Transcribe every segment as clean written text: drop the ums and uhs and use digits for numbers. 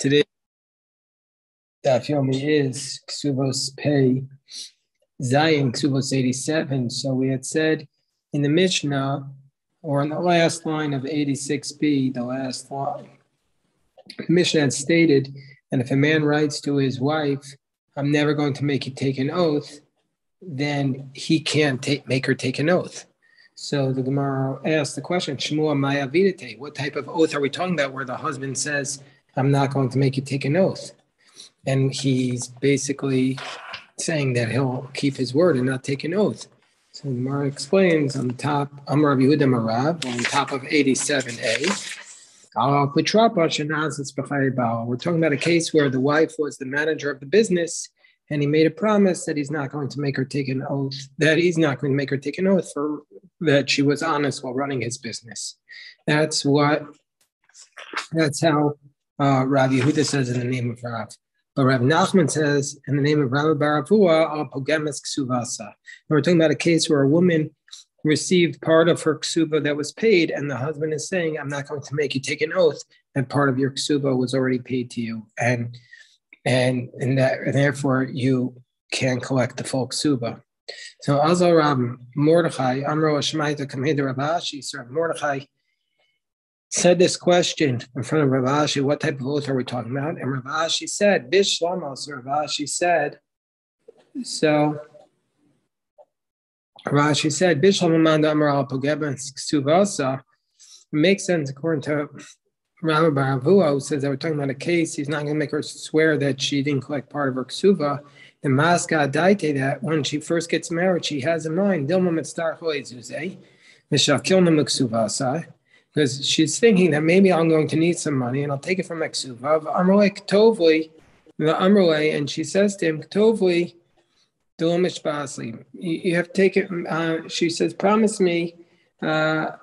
Today, Daf Yomi is Kesubos Pei Zayin Kesubos 87. So we had said in the Mishnah, or in the last line of 86b, the last line, the Mishnah had stated that if a man writes to his wife, "I'm never going to make you take an oath," then he can't make her take an oath. So the Gemara asked the question, Shmua Maya Vidite, what type of oath are we talking about where the husband says, "I'm not going to make you take an oath"? And he's basically saying that he'll keep his word and not take an oath. So the Gemara explains on the top, Amar Rabbi Yehuda Marav, on top of 87a, we're talking about a case where the wife was the manager of the business, and he made a promise that he's not going to make her take an oath, for that she was honest while running his business. That's how Rabbi Yehuda says in the name of Rav. But Rav Nachman says in the name of Rabbi Baravua, al pogemes ksuvasa. And we're talking about a case where a woman received part of her ksuba that was paid, and the husband is saying, "I'm not going to make you take an oath," and part of your ksuba was already paid to you, and therefore you can't collect the full ksuba. So Azal Rab Mordechai Amro Shmaita Kameda Rav Ashi. So Mordechai said this question in front of Rav Ashi, what type of oath are we talking about? And Rav Ashi said, Bishlama. So Rav Ashi said, Bishlama Manda Amar al Pogebens Ksuvasa. Makes sense according to Rabbi Baravua, who says that we're talking about a case, he's not going to make her swear that she didn't collect part of her ksuva. The maska daite, that when she first gets married, she has in mind, because she's thinking that maybe I'm going to need some money and I'll take it from my ksuva. And she says to him, you have to take it. She says, promise me that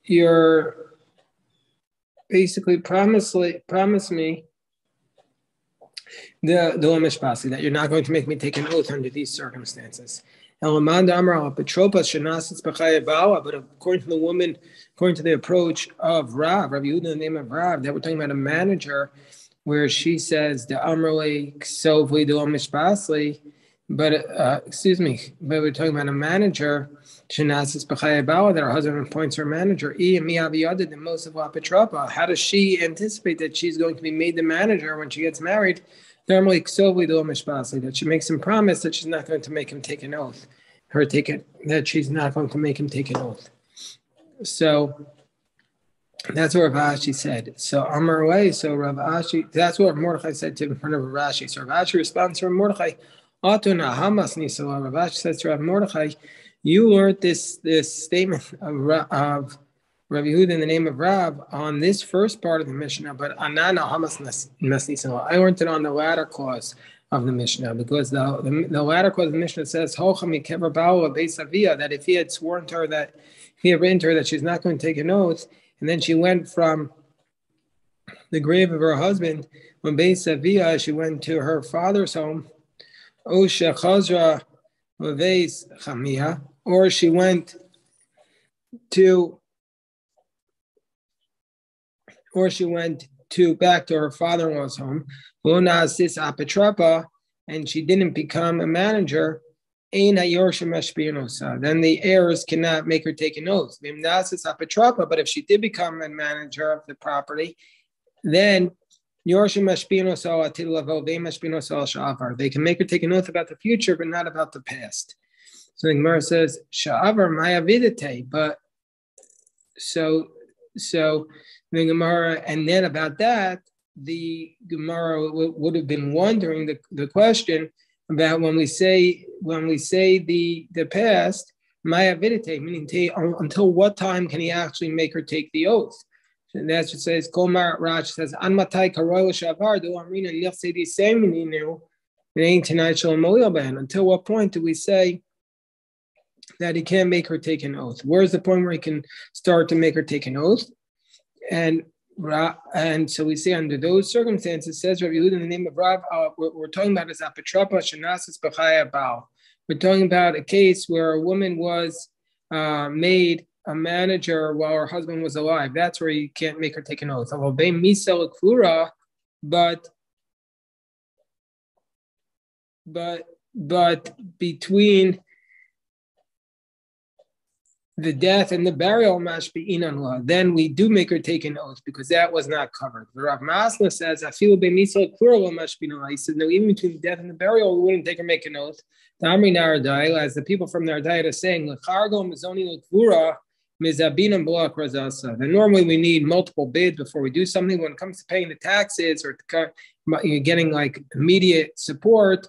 you're basically promise me that you're not going to make me take an oath under these circumstances. But according to the woman, according to the approach of Rabbi Yehuda in the name of Rav, that we're talking about a manager where she says the Amrle Ksovli do Mishpasli, but we're talking about a manager that her husband appoints her manager. How does she anticipate that she's going to be made the manager when she gets married? That she makes him promise that she's not going to make him take an oath. That she's not going to make him take an oath. So that's what Rav Ashi said. So Amar way. So Rav Ashi, that's what Mordechai said to him in front of Rav Ashi. So Rav Ashi responds to Rav Mordechai, Atuna Hamas Nisa. Rav Ashi says to Rav Mordechai, you learned this statement of Rabbi Yehuda in the name of Rav on this first part of the Mishnah, but Anana Hamas Nasnisa. I learned it on the latter clause of the Mishnah, because the latter clause of the Mishnah says that if he had sworn to her, that he had written to her that she's not going to take an oath, and then she went from the grave of her husband when Beis Avia, she went to her father's home, or she went to back to her father-in-law's home, and she didn't become a manager, then the heirs cannot make her take an oath. But if she did become a manager of the property, then they can make her take an oath about the future, but not about the past. So the Gemara says, but so the Gemara, and then about that, the Gemara would have been wondering the question about when we say the past, Maya Vidite, meaning until what time can he actually make her take the oath? And that's what says, Komar Raj says, Anmatai Karoil Shavar, do Amrina Nilsedi Semininu, it ain't tonight Shalom. Until what point do we say that he can't make her take an oath? Where's the point where he can start to make her take an oath? And so we say under those circumstances, says Rabbi Yehuda in the name of Rav, we're talking about is apetrapa shenasis b'chaya baal. We're talking about a case where a woman was made a manager while her husband was alive. That's where you can't make her take an oath. But between the death and the burial, then we do make her take an oath because that was not covered. Rav Masna says, he said, no, even between the death and the burial, we wouldn't take her make an oath. As the people from Nardai are saying, then normally we need multiple bids before we do something. When it comes to paying the taxes or you're getting like immediate support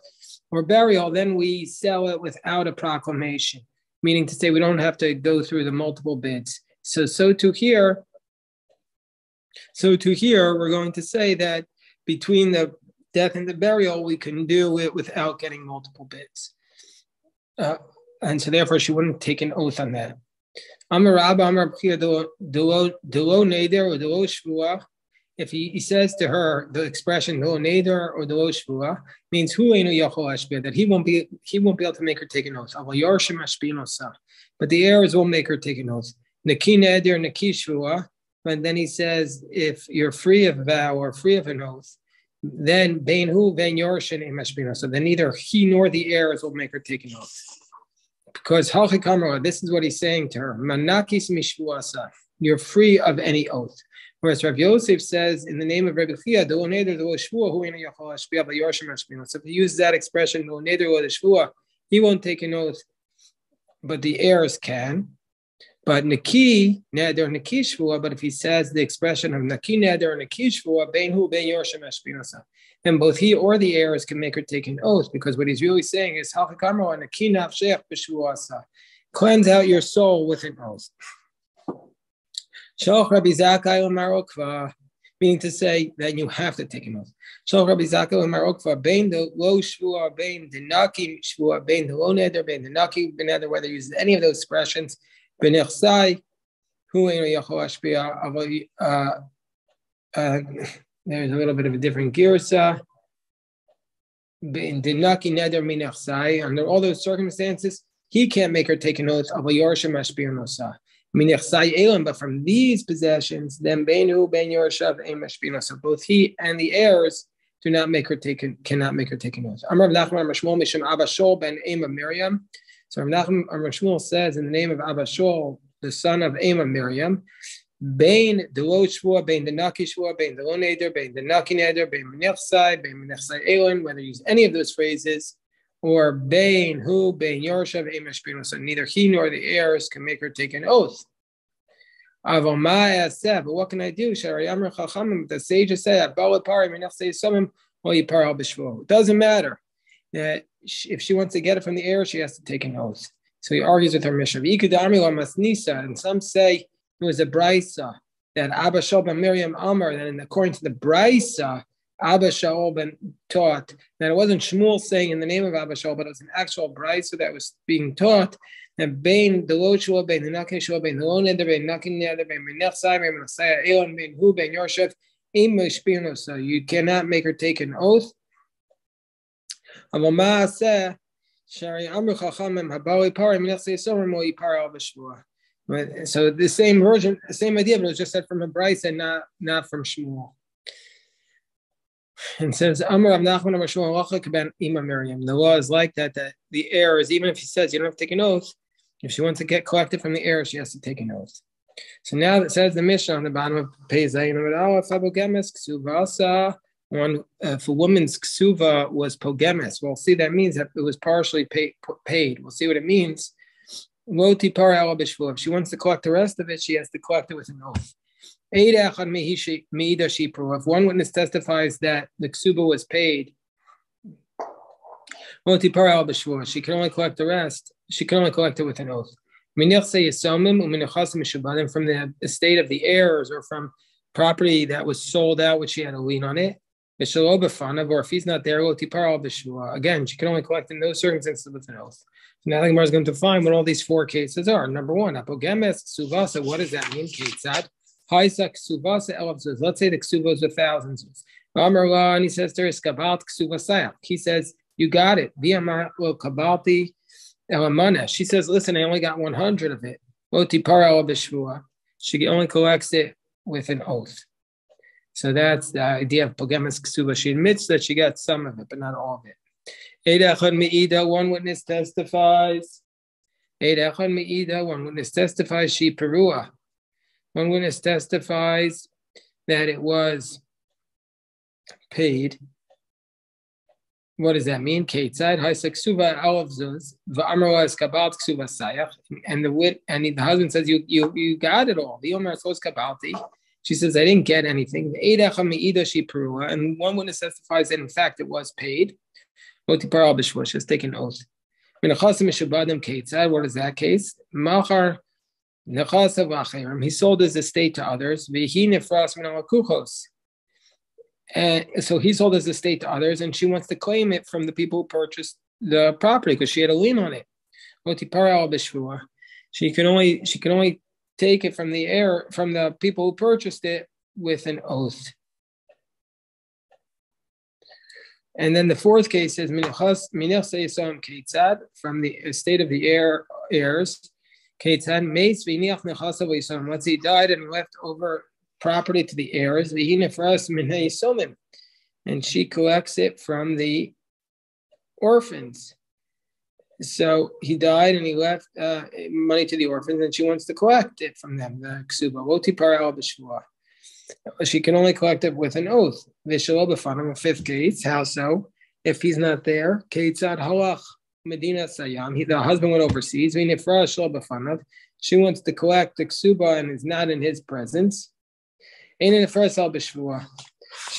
or burial, then we sell it without a proclamation. Meaning to say we don't have to go through the multiple bids. So to here, we're going to say that between the death and the burial, we can do it without getting multiple bids. And so therefore, she wouldn't take an oath on that. Amar Rabba, Amar Delo Neder or Delo Shvua. If he says to her the expression Delo Neder or Delo Shvua, means that he won't be able to make her take an oath. But the heirs will make her take an oath. Naki Neder, Naki Shvua. And then he says, if you're free of vow or free of an oath, then Bein Hu Ben Yorshin Mashpina. So then neither he nor the heirs will make her take an oath. Because this is what he's saying to her. Manakis mishvuasa. You're free of any oath. Whereas Rav Yosef says in the name of Rabbi Chia, so if he uses that expression, he won't take an oath, but the heirs can. But Naki, Neder, Naki Shvua, but if he says the expression of Naki Neder, Naki Shvua, Ben Hu, Ben Yorshem Ashpinosa, then both he or the heirs can make her take an oath, because what he's really saying is, Naki Nafshech B'Shvuasa, cleanse out your soul with an oath. Shalch Rabbi Zakai Marokva, meaning to say that you have to take an oath. Shalch Rabbi Zakai Marokva, Bein the Lo Shvua, Bein the Naki Shvua, Bein the Lo Neder, Bein the Naki Neder, whether he uses any of those expressions, B'Nechsai, Hu Eino Yachol Ashpia, there's a little bit of a different girsa. Bein the Naki Neder Minechsai, under all those circumstances, he can't make her take an oath of a Yorshem Ashpia Nosa. But from these possessions, then Beinu Ben Yorshav Mashpina. So both he and the heirs cannot make her take an oath. Amar Nachman Mashmul Mishim Abba Shol Ben Ema Miriam. So Nachman Mashmul says in the name of Abba Shol, the son of Ema Miriam, Bein the Lo Shvua, Bein the Naki Shvua, Bein the Lo Neder, Bein the Naki Neder, Bein Menechsai Elon, whether you use any of those phrases, or Bein Hu, Bein Yorshav Mashpina. So neither he nor the heirs can make her take an oath. But what can I do? The sages say, it doesn't matter. That if she wants to get it from the heir, she has to take an oath. So he argues with her Mishnah. And some say it was a brisa that Abba Shaul ben Miriam Amar, and according to the brisa, Abba Shaul ben taught that it wasn't Shmuel saying in the name of Abba Shaul, but it was an actual brisa that was being taught. And Bein the Lo Shua, Bein the Naki Shua, Bein the Lo Neder, Bein Naki Neder, Bein Menechsai, Bein Menechsai Elon, Bein Hu, Bein Yorshev, Im Mishpino. So you cannot make her take an oath. So the same version, the same idea, but it was just said from a brisa and not from Shmuel. And says Amar Rav Nachman Amar Shmuel Lachak ben Ima Miriam. The law is like that the heirs, even if he says you don't have to take an oath, if she wants to get collected from the heirs, she has to take an oath. So now it says the Mishnah on the bottom of page if a woman's ksuva was pogemes, we'll see that means that it was partially paid. We'll see what it means. If she wants to collect the rest of it, she has to collect it with an oath. If one witness testifies that the ksuba was paid, she can only collect the rest. She can only collect it with an oath. From the estate of the heirs or from property that was sold out, which she had a lien on it. Or if he's not there, again, she can only collect in those circumstances with an oath. So now the Gemara is going to find what all these four cases are. Number one, apogemes ksuvasa. What does that mean? Ketzad. Haisa ksuvasa elafzuz. Let's say the ksuva is 1,000 zuz. And he says there is kabalt ksuvasayach. He says you got it. Viamar lo kabalti elamana. She says, listen, I only got 100 of it. She only collects it with an oath. So that's the idea of pogemas ksuba. She admits that she got some of it, but not all of it. One witness testifies. One witness testifies. She perua. One witness testifies that it was paid. What does that mean? And the husband says, you got it all. She says, I didn't get anything. And one witness testifies that in fact it was paid. She's taken oath. What is that case? He sold his estate to others. And so he sold his estate to others, and she wants to claim it from the people who purchased the property because she had a lien on it. She can only take it from the people who purchased it with an oath. And then the fourth case is from the estate of the heirs. Once he died and left over property to the heirs, and she collects it from the orphans. So he died and he left money to the orphans, and she wants to collect it from them, the ksuba. She can only collect it with an oath. The fifth case, how so? If he's not there, the husband went overseas. She wants to collect the ksuba and is not in his presence. She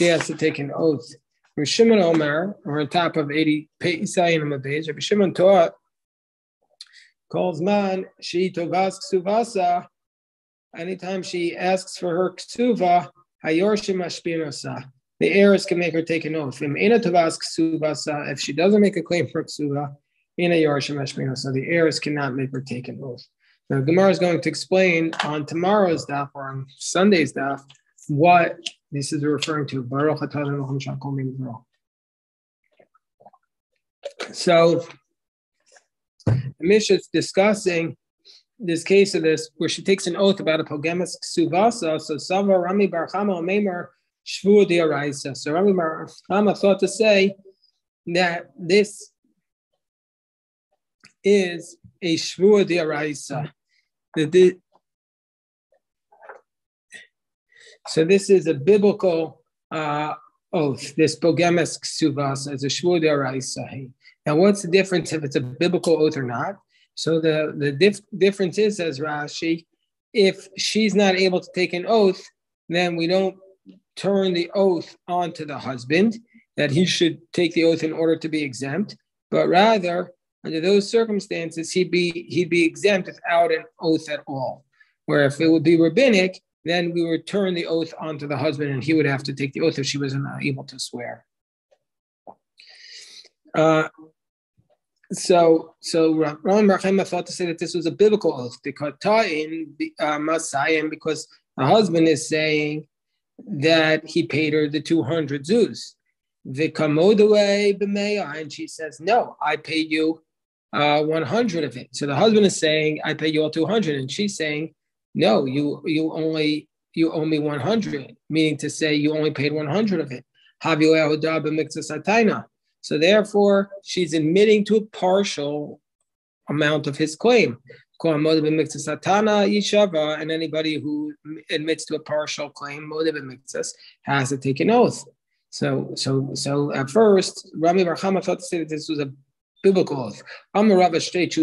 has to take an oath. Shimon Omer, or on top of 80 Isayin days, Rabbi Shimon taught, calls man, she tovas ksuvasa, anytime she asks for her ksuva, hayorshim ashpinosa, the heirs can make her take an oath. If she doesn't make a claim for ksuva, the heirs cannot make her take an oath. Now, Gemara is going to explain on tomorrow's daf or on Sunday's daf what this is referring to. So, the Mishnah is discussing this case of this where she takes an oath about a pogemas ksuvasa. So, Sava Rami Bar Chama Omemer Shvu Diaraisa. So, Rami Bar Chama thought to say that this is a Shvu Diaraisa. So this is a biblical oath. This pogemas ksuvas as a shvur d'oraisa. Now, what's the difference if it's a biblical oath or not? So the difference is, says Rashi, if she's not able to take an oath, then we don't turn the oath onto the husband that he should take the oath in order to be exempt, but rather under those circumstances he'd be exempt without an oath at all. Where if it would be rabbinic, then we would turn the oath onto the husband, and he would have to take the oath if she wasn't able to swear. So Ron Bar Chama thought to say that this was a biblical oath because the husband is saying that he paid her the 200 zuz. And she says, no, I paid you 100 of it. So the husband is saying, I pay you all 200, and she's saying, no, you owe me 100, meaning to say you only paid 100 of it. So therefore, she's admitting to a partial amount of his claim. And anybody who admits to a partial claim has to take an oath. So at first, Rami Bar Chama thought to say that this was a biblical oath. Rava says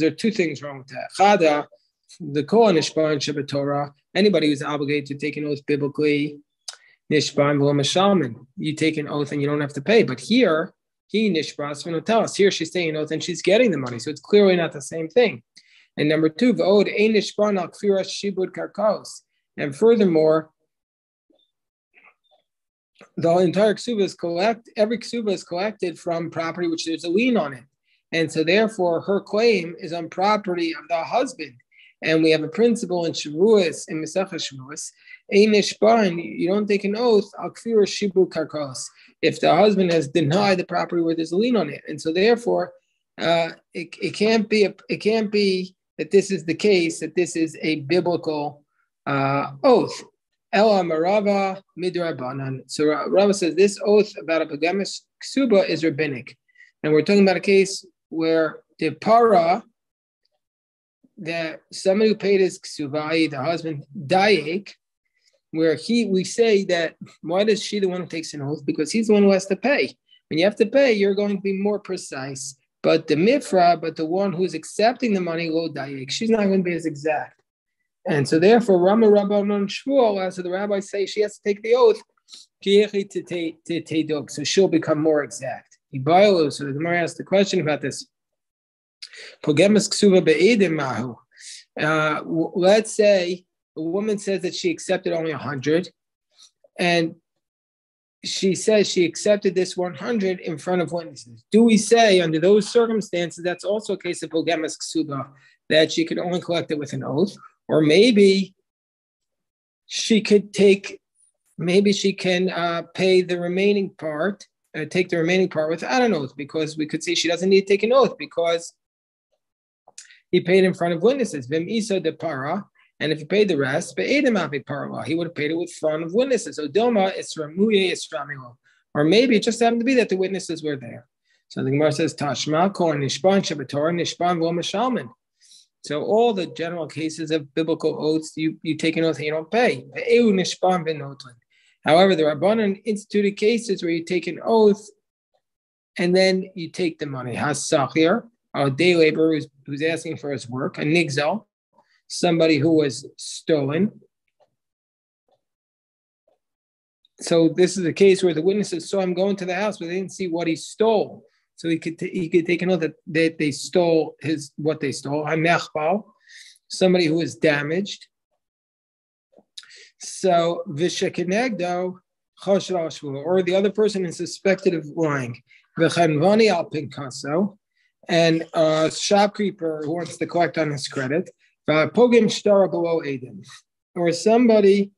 there are two things wrong with that. The Kohen Nishban Shabbat Torah, anybody who's obligated to take an oath biblically, Nishban v'lo Meshalmin, you take an oath and you don't have to pay. But here, he Nishbas will tell us. Here she's taking an oath and she's getting the money, so it's clearly not the same thing. And number two, V'od ein Nishban al kfiras shibud karkos. And furthermore, the entire ksuba is every ksuba is collected from property which there's a lien on it. And so therefore, her claim is on property of the husband. And we have a principle in Shavuos, in Mesachah Shavuos, ein nishban, you don't take an oath, al kfir shibu karkos, if the husband has denied the property where there's a lien on it. And so therefore, it can't be that this is the case, that this is a biblical oath. Ela Marava Midrabanan. So Rava says this oath about a polygamous ksuba is rabbinic. And we're talking about a case where the para, that somebody who paid his ksuba, the husband, dayek, where we say that, why is she the one who takes an oath? Because he's the one who has to pay. When you have to pay, you're going to be more precise. But the the one who's accepting the money, lo dayek, she's not going to be as exact. And so therefore, Rama Rabbanon Shmuel, so the rabbis say she has to take the oath, so she'll become more exact. So the Gemara asked the question about this. Let's say a woman says that she accepted only 100, and she says she accepted this 100 in front of witnesses. Do we say under those circumstances that's also a case of polygamous ksuba, that she could only collect it with an oath? Or maybe she can pay the remaining part, take the remaining part without an oath, because we could say she doesn't need to take an oath because he paid in front of witnesses. Vim isa de para, and if he paid the rest, he would have paid it with front of witnesses. Odoma isramuye isramilo. Or maybe it just happened to be that the witnesses were there. So the Gemara says, Tashma kol nishban shabator nishban lo mashalman. So all the general cases of biblical oaths, you take an oath and you don't pay. However, the Rabbanan instituted cases where you take an oath and then you take the money. Has-sachir, a day laborer who's asking for his work. A nigzal, somebody who was stolen. So this is a case where the witnesses saw him go into the house, but they didn't see what he stole. So he could take a note that they stole what they stole. Somebody who was damaged. So vishakenegdo chosh, or the other person is suspected of lying. V'chanvani al pinkaso, and a shopkeeper who wants to collect on his credit. V'pogim shtara below edim, or somebody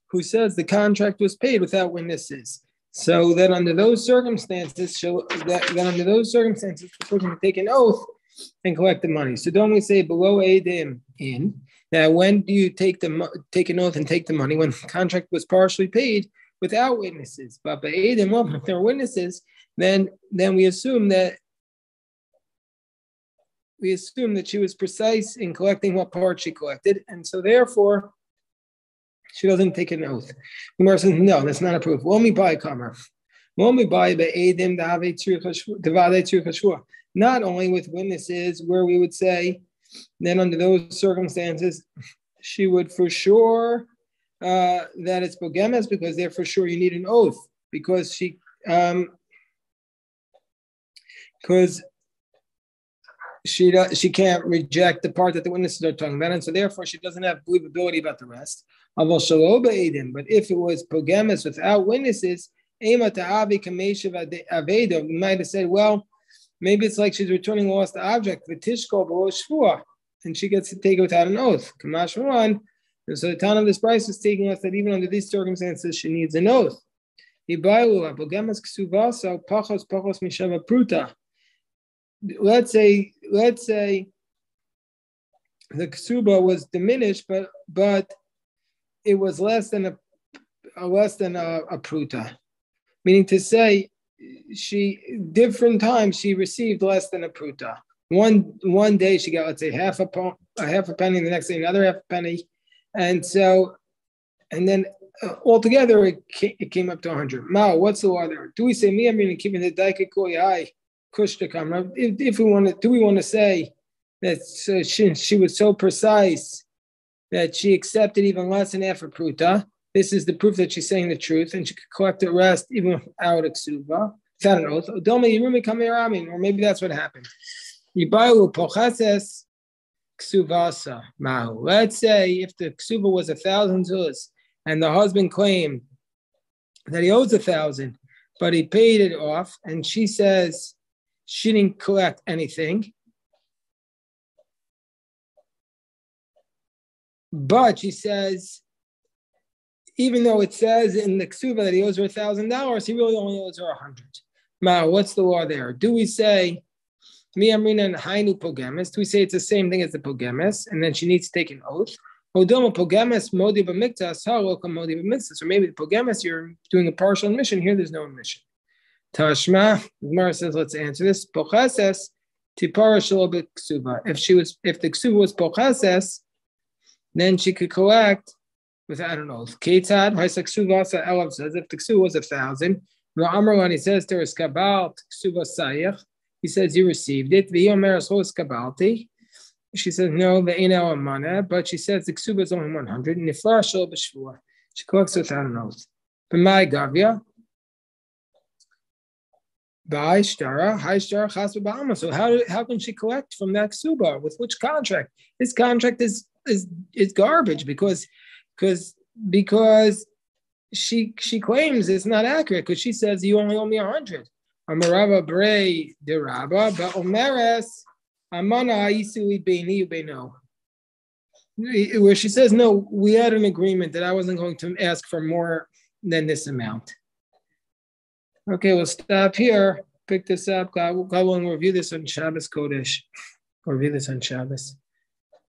who says the contract was paid without witnesses. So that under those circumstances, the person can take an oath and collect the money. So don't we say below edim in? Now, when do you take an oath and take the money? When the contract was partially paid without witnesses. But by edim, well, if there are witnesses, then we assume that she was precise in collecting what part she collected, and so therefore she doesn't take an oath. Gemara says, no, that's not a proof. Not only with witnesses, where we would say, then under those circumstances, she would for sure that it's polygamous, because there for sure you need an oath, because she can't reject the part that the witnesses are talking about, and so therefore she doesn't have believability about the rest. But if it was polygamous without witnesses, we might have said, well, maybe it's like she's returning a lost object, and she gets to take it without an oath. So the town of this price is taking us that even under these circumstances, she needs an oath. Let's say the ksuba was diminished, but it was less than a pruta, meaning to say different times she received less than a pruta. One day she got, let's say, half a penny, the next day another half a penny, and then altogether it came up to 100. Mao, what's the law there? Do we say me? I mean, keeping the daika koyai kushtakam. If we want to, do we want to say that she was so precise that she accepted even less than half a pruta? This is the proof that she's saying the truth, and she could collect the rest even without a ksuba, without an oath. Or maybe that's what happened. Let's say if the ksuba was 1,000 zuz, and the husband claimed that he owes 1,000, but he paid it off, and she says she didn't collect anything. But she says, even though it says in the ksuba that he owes her $1,000, he really only owes her 100. Now, what's the law there? Do we say Mi amrina and hainu pogemis. Do we say it's the same thing as the pogemis, and then she needs to take an oath? Odoma pogemis modi b'mikta asaro modi b'mikta. So maybe the pogemis, you're doing a partial admission. Here, there's no admission. Tashma, Gemara says, let's answer this. Pochases tipara shelo b'ksuba. If the ksuba was pochases, then she could collect without an oath. Ketzad ha'isa ksuba asa elav says if the ksuba was 1,000. Amar he says there is kabal ksuba sayich. He says you received it. V'yomer asos kabalti. She says no, the ain't our mana, but she says the ksuba is only 100. And if shelo b'shvua, she collects without an oath. B'mai gavya. So how can she collect from that ksuba? With which contract? This contract is garbage because she claims it's not accurate because she says you only owe me 100. Amarava brei deraba, but omeres amana isui beini ubeino. Where she says no, we had an agreement that I wasn't going to ask for more than this amount. Okay, we'll stop here. Pick this up. God will review this on Shabbos Kodesh. Or review this on Shabbos.